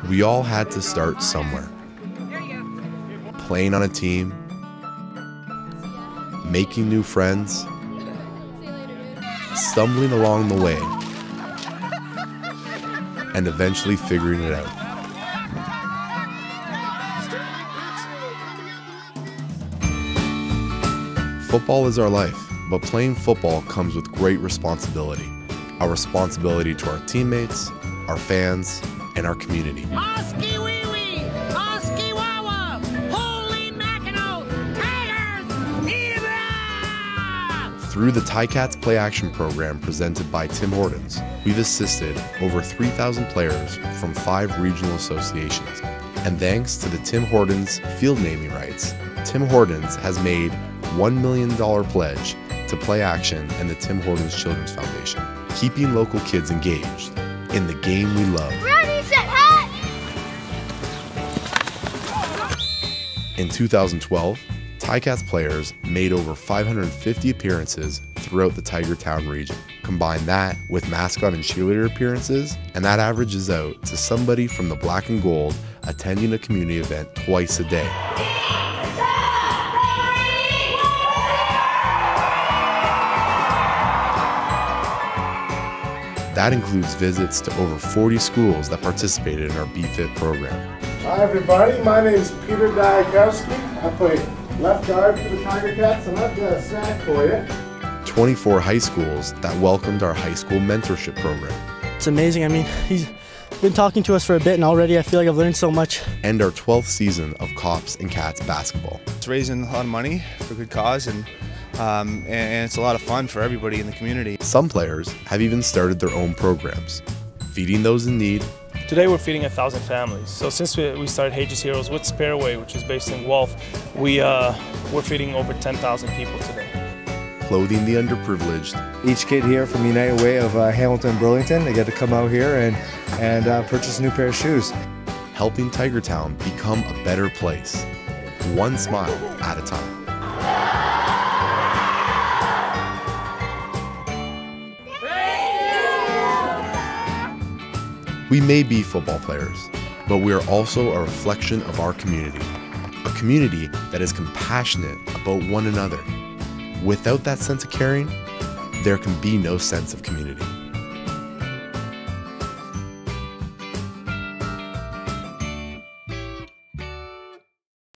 We all had to start somewhere. Playing on a team, making new friends, stumbling along the way, and eventually figuring it out. Football is our life, but playing football comes with great responsibility. Our responsibility to our teammates, our fans, and our community. Oski wee wee, Oski wawa, holy Mackinac, Tigers, Ibra! Through the Ticats Play Action program presented by Tim Hortons, we've assisted over 3,000 players from 5 regional associations. And thanks to the Tim Hortons field naming rights, Tim Hortons has made $1 million pledge to Play Action and the Tim Hortons Children's Foundation, keeping local kids engaged in the game we love. Ready, set, hot! In 2012, Ticats players made over 550 appearances throughout the Tigertown region. Combine that with mascot and cheerleader appearances, and that averages out to somebody from the black and gold attending a community event twice a day. That includes visits to over 40 schools that participated in our BFIT program. Hi everybody, my name is Peter Diakowski. I play left guard for the Tigercats, and I've got a snack for you. 24 high schools that welcomed our high school mentorship program. It's amazing. I mean, he's been talking to us for a bit, and already I feel like I've learned so much. And our 12th season of Cops and Cats basketball. It's raising a lot of money for a good cause, and it's a lot of fun for everybody in the community. Some players have even started their own programs, feeding those in need. Today we're feeding 1,000 families. So since we started Hages Heroes with Spareway, which is based in Guelph, we're feeding over 10,000 people today. Clothing the underprivileged. Each kid here from United Way of Hamilton, Burlington, they get to come out here and purchase a new pair of shoes. Helping Tigertown become a better place, one smile at a time. We may be football players, but we are also a reflection of our community, a community that is compassionate about one another. Without that sense of caring, there can be no sense of community.